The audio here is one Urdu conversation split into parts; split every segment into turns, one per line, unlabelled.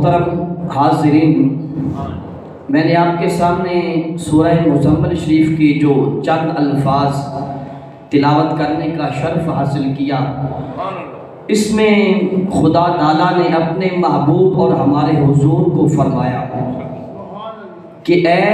محترم حاضرین، میں نے آپ کے سامنے سورہ مزمل شریف کی جو چند الفاظ تلاوت کرنے کا شرف حاصل کیا، اس میں خدا تعالیٰ نے اپنے محبوب اور ہمارے حضور کو فرمایا کہ اے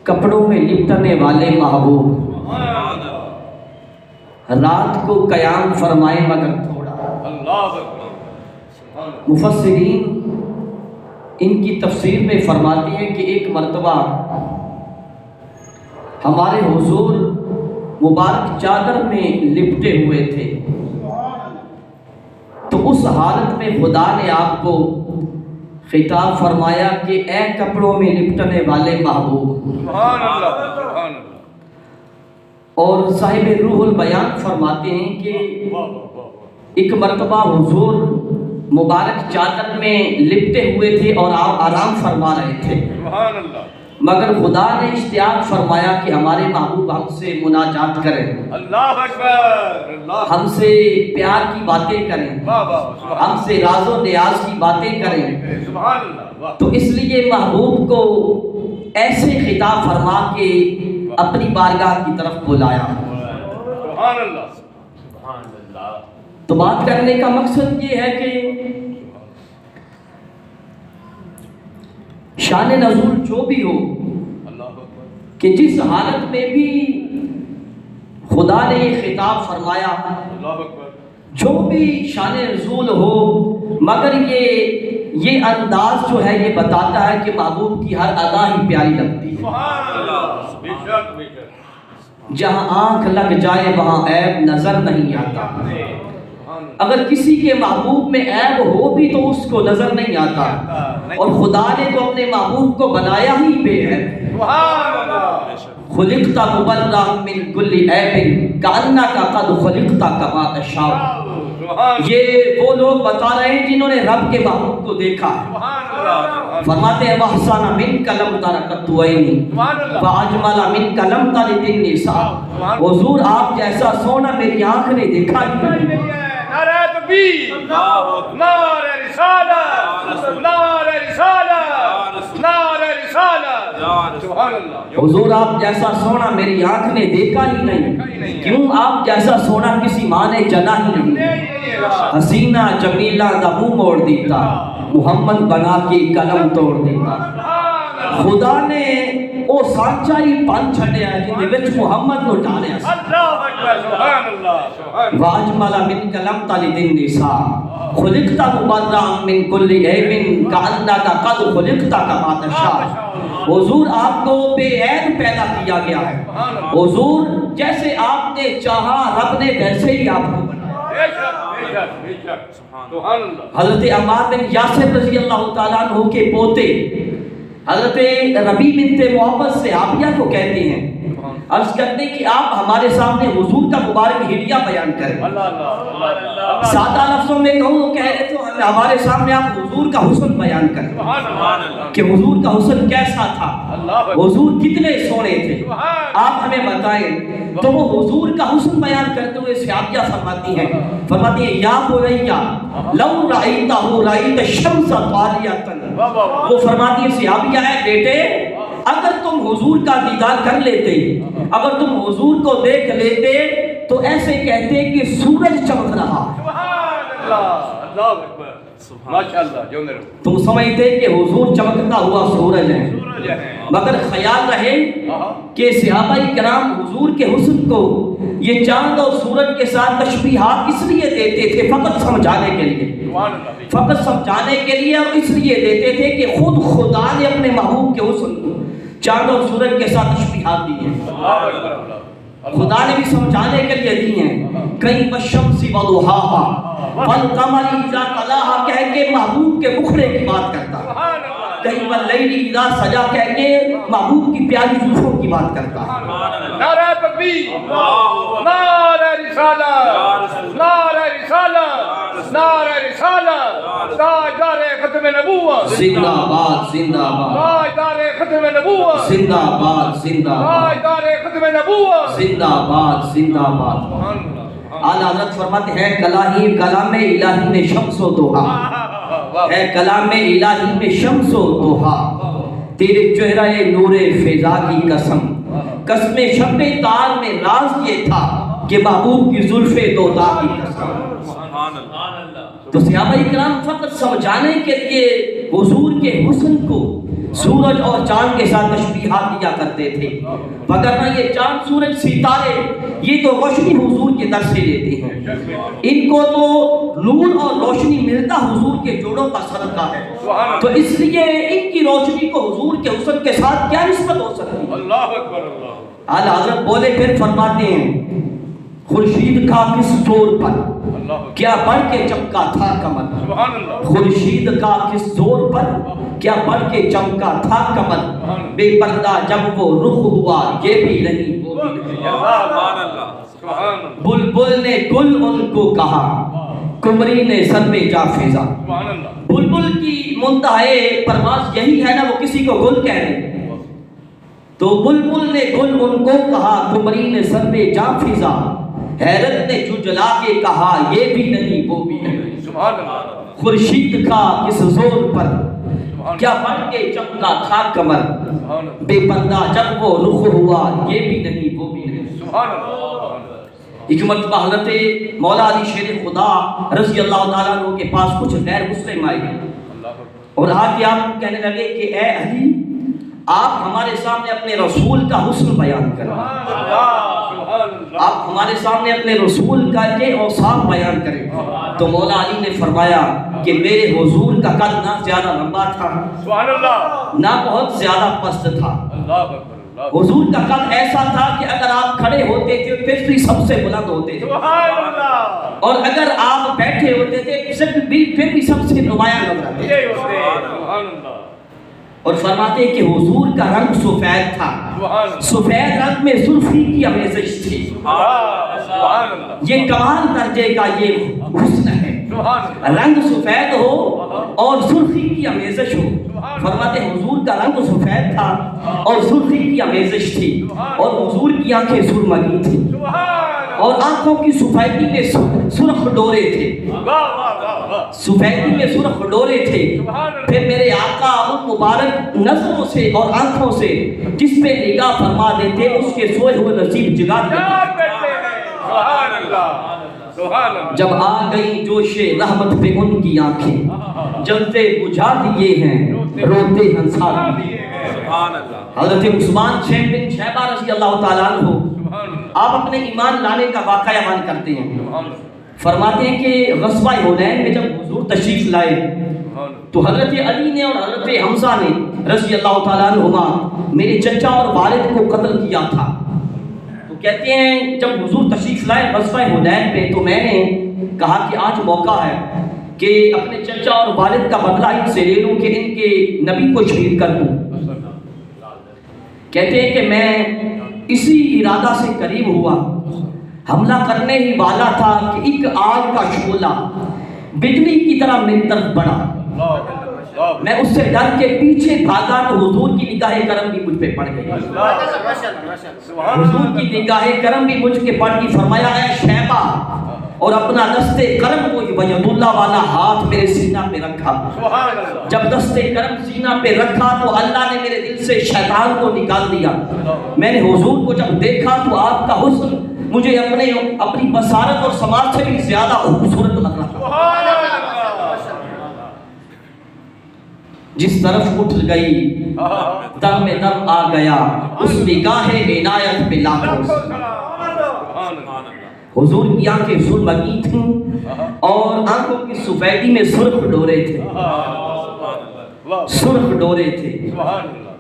کپڑوں میں لپٹنے والے محبوب، رات کو قیام فرمائے مگر تھوڑا۔ مفسرین ان کی تفسیر میں فرماتے ہیں کہ ایک مرتبہ ہمارے حضور مبارک چادر میں لپٹے ہوئے تھے، تو اس حالت میں خدا نے آپ کو خطاب فرمایا کہ اے کپڑوں میں لپٹنے والے محبوب۔ اور صاحب روح البیان فرماتے ہیں کہ ایک مرتبہ حضور مبارک چادر میں لپٹے ہوئے تھے اور آپ آرام فرما رہے تھے، مگر خدا نے اشتیاق فرمایا کہ ہمارے محبوب ہم سے مناجات کریں، اللہ اکبر، ہم سے پیار کی باتیں کریں، ہم سے راز و نیاز کی باتیں کریں۔ تو اس لیے محبوب کو ایسے خطاب فرما کے اپنی بارگاہ کی طرف بلایا۔ تو بات کرنے کا مقصد یہ ہے کہ شان نزول جو بھی ہو، کہ جس حالت میں بھی خدا نے یہ خطاب فرمایا، جو بھی شان نزول ہو، مگر یہ انداز جو ہے یہ بتاتا ہے کہ محبوب کی ہر ادا ہی پیاری لگتی ہے۔ جہاں آنکھ لگ جائے وہاں عیب نظر نہیں آتا۔ اگر کسی کے محبوب میں عیب ہو بھی تو اس کو نظر نہیں آتا، اور خدا نے تو اپنے محبوب کو بنایا ہی بے عیب۔ خلقت مبرأ من کل عیب کأنک قد خلقت کما تشاء۔ یہ وہ لوگ بتا رہے ہیں جنہوں نے رب کے محبوب کو دیکھا۔ فرماتے ہیں وَأَحْسَنَ مِنْكَ لَمْ تَرَ قَطُّ عَيْنِي وَأَجْمَلَ مِنْكَ لَمْ تَلِدِ النِّسَاءُ۔ حضور آپ جیسا سونا میری آنکھ نے دیکھا ہی نہیں۔
نعرہ تکبیر، نعرہ رسالت، نعرہ رسالت، نعرہ رسالت، سبحان اللہ۔
حضور آپ جیسا سونا میری آنکھ نے دیکھا ہی نہیں، کیوں آپ جیسا سونا کسی ماں نے جنا ہی نہیں۔ حسینہ جمیلہ دا منہ موڑ دیتا، محمد بنا کے قلم توڑ دیتا۔ خدا نے او سانچا ہی پن چھڑیا جن وچ محمد نو ڈالیا۔
اللہ اکبر، سبحان اللہ۔
واجمل من کلم تلد النساء خلقت مبرأ من کل عیب کأنک قد خلقت کما تشاء۔ حضور آپ کو بے عیب پیدا کیا گیا ہے۔ حضور جیسے آپ نے چاہا رب نے ویسے ہی آپ کو بنایا۔ حضرت عمار بن یاسر رضی اللہ تعالیٰ عنہ کے پوتے حضرت ربیع بنت محبت صحابیہ کو کہتے ہیں، عرض کرتے کہ آپ ہمارے سامنے حضور کا مبارک حلیہ بیان کریں۔ سادہ لفظوں میں کہوں تو کہہ رہے تو ہمارے سامنے آپ حضور کا حسن بیان کریں کہ حضور کا حسن کیسا تھا، حضور کتنے سونے تھے، آپ ہمیں بتائیں۔ تو وہ حضور کا حسن بیان کرتے ہوئے صحابیہ فرماتی ہیں یا بنیا لو رأیتہ رأیت الشمس طالیۃ۔ وہ فرماتی ہیں صحابیہ ہے بیٹے، اگر تم حضور کا دیدار کر لیتے، اگر تم حضور کو دیکھ لیتے تو ایسے کہتے کہ سورج چمک رہا۔ تم سمجھتے کہ حضور چمکتا ہوا سورج ہے، مگر خیال رہے کہ صحابہ کرام حضور کے حسن کو یہ چاند اور سورج کے ساتھ تشبیہات اس لیے دیتے تھے، فقط سمجھانے کے لیے، فقط سمجھانے کے لیے، اور اس لیے دیتے تھے کہ خود خدا نے اپنے محبوب کے حسن کو چاند اور سورج کے ساتھ تشبیہات دی ہیں، خدا نے بھی سمجھانے کے لیے دی ہیں۔ کہیں والشمس وضحاها والقمر اذا تلاها کہہ کے محبوب کے مکھڑے کی بات کرتا، کہیں واللیل اذا سجا کہہ کے محبوب کی پیاری زلفوں کی بات کرتا۔
نعرہ تکبیر، نعرہ رسالت، نعرہ رسالت، نعرہ رسالت، تاجدار ختم نبوت،
زندہ باد زندہ باد،
تاجدار ختم نبوت،
زندہ باد زندہ باد،
تاجدار ختم نبوت،
زندہ باد زندہ باد۔ اعلیٰ حضرت فرماتے ہیں کلام الہی میں شمس و دوحا، ہے کلام الہی میں شمس و دوحا، تیرے چہرہ نور فضا کی قسم، قسم شب تار میں راز یہ تھا کہ محبوب کی زلف دودا کی قسم۔ تو صحابہ کرام فقط سمجھانے کے لیے حضور کے حسن کو سورج اور چاند کے ساتھ تشبیہات دیا کرتے تھے، وگرنہ یہ چاند سورج ستارے یہ تو روشنی حضور کے در سے لیتے ہیں، ان کو تو نور اور روشنی ملتا حضور کے جوڑوں کا صدقہ ہے، تو اس لیے ان کی روشنی کو حضور کے حسن کے ساتھ کیا نسبت ہو سکتی ہے؟
اللہ اکبر اللہ۔
اعلیٰ حضرت بولے پھر فرماتے ہیں خورشید کا کس زور پر کیا بڑھ کے چمکا تھا کمر، خورشید کا کس زور پر کیا بڑھ کے چمکا تھا کمر، بے پردہ جب وہ رخ ہوا یہ بھی نہیں وہ بھی نہیں۔ بلبل نے گل ان کو کہا، قمری نے سر میں جا فضا۔ بلبل کی منتہے پرواز یہی ہے نا، وہ کسی کو گل کہہ رہے، تو بلبل نے گل ان کو کہا، قمری نے سر میں جا فضا، حیرت نے جھنجھلا کے کہا یہ بھی نہیں وہ بھی نہیں۔ خورشید کا کس زور پر کیا بڑھ کے چمکا تھا کمر، بے پردہ جب وہ رخ ہوا یہ بھی نہیں وہ بھی نہیں۔ ایک مرتبہ حضرت مولا علی شیر خدا رضی اللہ تعالیٰ عنہ کے پاس کچھ غیر مسلم آئے اور آ کے آپ کہنے لگے کہ اے علی آپ ہمارے سامنے اپنے رسول کا حسن بیان کریں، آپ ہمارے سامنے اپنے رسول کا کے اوصاف بیان کریں۔ تو مولا علی نے فرمایا کہ میرے حضور کا قد نہ زیادہ لمبا تھا نہ بہت زیادہ پست تھا، حضور کا قد ایسا تھا کہ اگر آپ کھڑے ہوتے تھے پھر بھی سب سے بلند ہوتے تھے، اور اگر آپ بیٹھے ہوتے تھے پھر بھی سب سے نمایاں نظر آتے تھے۔ اور فرماتے کہ حضور کا رنگ سفید تھا، سفید رنگ میں سرخی کی آمیزش تھی، یہ کمال درجے کا یہ حسن ہے، رنگ سفید ہو اور سرخی کی آمیزش ہو۔ فرماتے حضور کا رنگ سفید تھا اور سرخی کی آمیزش تھی، اور حضور کی آنکھیں سرمگی تھی اور آنکھوں کی سفیدی میں سرخ ڈورے تھے، سفیدی میں سرخ ڈورے تھے۔ پھر میرے آقا ان مبارک نظروں سے اور آنکھوں سے جس پہ نگاہ فرما دیتے اس کے سوئے ہوئے نصیب جگا دیتے۔ جب آ گئی جوش رحمت پہ ان کی آنکھیں، جلتے بجھا دیے ہیں روتے ہنسا دیے۔ حضرت عثمان بن شیبہ رضی اللہ تعالیٰ عنہ آپ اپنے ایمان لانے کا واقعہ بیان کرتے ہیں، فرماتے ہیں کہ غزوہ حنین میں جب حضور تشریف لائے تو حضرت علی نے اور حضرت حمزہ نے رضی اللہ تعالیٰ عنہما میرے چچا اور والد کو قتل کیا تھا۔ تو کہتے ہیں جب حضور تشریف لائے غزوہ حنین پہ تو میں نے کہا کہ آج موقع ہے کہ اپنے چچا اور والد کا بدلہ ان سے لے لوں کہ ان کے نبی کو شہید کر دوں۔ کہتے ہیں کہ میں اسی ارادہ سے قریب ہوا، حملہ کرنے ہی والا تھا کہ ایک آگ کا شعلہ بجلی کی طرح میری طرف بڑھا، میں اس سے ڈر کے پیچھے بھاگا تو حضور کی نگاہ کرم بھی مجھ پہ پڑ گئی، حضور کی نگاہ کرم بھی مجھ کے پڑ گئی۔ فرمایا اے شیبہ، اور اپنا دستے کرم کو ید اللہ والا ہاتھ میرے سینہ پہ رکھا۔ جب دستے کرم سینہ پہ رکھا تو اللہ نے میرے دل سے شیطان کو نکال دیا۔ میں نے حضور کو جب دیکھا تو آپ کا حسن مجھے اپنی بصارت اور سماعت سے بھی زیادہ خوبصورت لگ رہا۔ جس طرف اٹھ گئی دم میں دم آ گیا، اس نگاہ عنایت پہ لاکھوں۔ حضور کی آنکھیں سرمگی تھیں اور آنکھوں کی سفیدی میں سرخ ڈورے تھے، سرخ ڈورے تھے،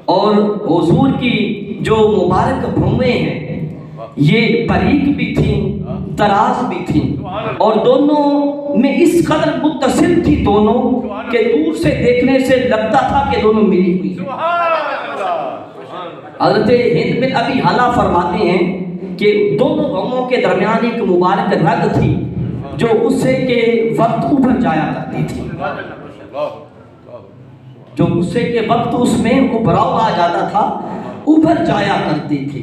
اور حضور کی جو مبارک بھویں ہیں یہ باریک بھی تھیں تراز بھی تھیں، اور دونوں میں اس قدر متصل تھی دونوں کہ دور سے دیکھنے سے لگتا تھا کہ دونوں ملی ہوئی ہیں۔ حضرت ہند بن ابی حالہ فرماتے ہیں کہ دونوں بھوؤں کے درمیان ایک مبارک رگ تھی جو غصے کے وقت ابھر جایا کرتی تھی، جو غصے کے وقت اس میں ابھراؤ آ جاتا تھا، ابھر جایا کرتی تھی۔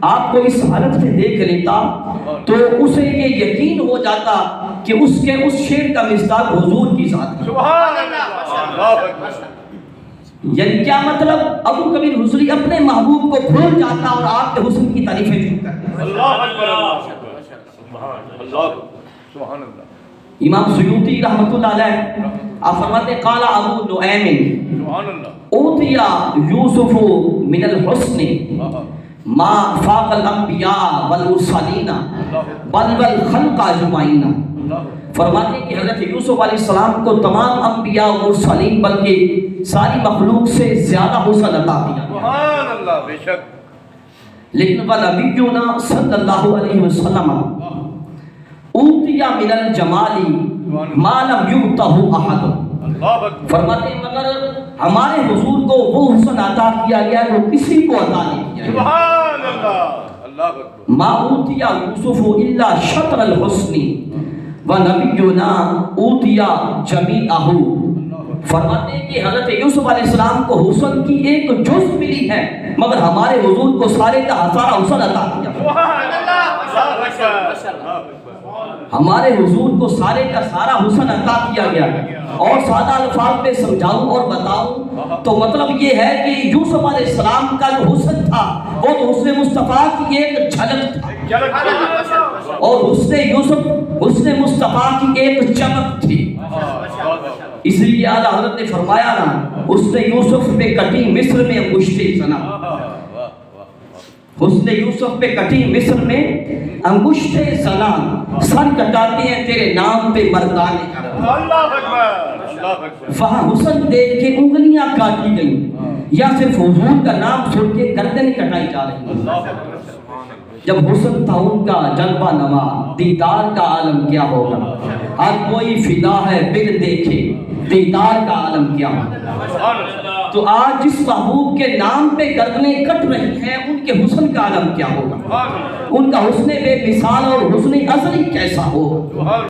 آپ کو اس حالت میں دیکھ لیتا تو اسے یہ یقین ہو جاتا کہ اس کے اس شعر کا مصداق حضور کی ذات ہے۔
سبحان اللہ، اللہ اکبر۔
یعنی کیا مطلب؟ ابو کبیر حضوری اپنے محبوب کو بھول جاتا اور آپ کے حسن کی تعریفیں شروع کرتا۔
اللہ اکبر، اللہ سبحان اللہ۔
امام سیوطی رحمۃ اللہ علیہ آپ فرماتے ہیں قال ابو نعیم
سبحان اللہ،
اوتیا یوسف من الحسن ما فاق الانبیاء والمرسلین بل والخلق اجمعین۔ فرماتے ہیں کہ حضرت یوسف علیہ السلام کو تمام انبیاء و مرسلین بلکہ ساری مخلوق سے زیادہ حسن عطا کیا۔
سبحان اللہ، بے شک۔
لیکن ونبینا صلی اللہ علیہ وسلم اوتیا من الجمال ما لم یؤتہ احد۔
اللہ اکبر۔
فرماتے ہیں مگر ہمارے حضور کو وہ حسن عطا کیا گیا جو کسی کو عطا نہیں کیا گیا۔
سبحان اللہ، اللہ اکبر۔
ما اوتیا یوسف الا شطر الحسن ونبینا اوتیا جمیعہ۔ فرماتے ہیں کہ حضرت یوسف علیہ السلام کو حسن کی ایک جز ملی ہے مگر ہمارے حضور کو سارے کا سارا حسن عطا کیا۔
سبحان اللہ، اللہ اکبر۔
ہمارے حضور کو سارے کا سارا حسن عطا کیا گیا۔ اور سادہ الفاظ میں سمجھاؤں اور بتاؤں تو مطلب یہ ہے کہ یوسف علیہ السلام کا جو حسن تھا وہ تو حسن مصطفیٰ کی ایک جھلک تھا اور حسن مصطفیٰ کی ایک چمک تھی۔ اس لیے اعلیٰ حضرت نے فرمایا نا حسن یوسف پہ کٹی مصر میں انگشت زنا، حسن یوسف پہ کٹی مصر میں انگشت زنا، سر کٹاتے ہیں تیرے نام پہ مردان عرب۔
اللہ اکبر، اللہ اکبر۔
وہاں حسن دیکھ کے انگلیاں کاٹی گئیں یا صرف حضور کا نام سن کے گردنیں کٹائی جا رہی ہیں۔ جب حسن تھا ان کا جلوہ نما دیدار کا عالم کیا ہوگا، ہر کوئی فدا ہے بن دیکھے دیدار کا عالم کیا ہوگا۔ تو آج جس محبوب کے نام پہ گردنیں کٹ رہی ہیں ان کے حسن کا عالم کیا ہوگا، ان کا حسن بے مثال اور حسن ازلی کیسا ہوگا۔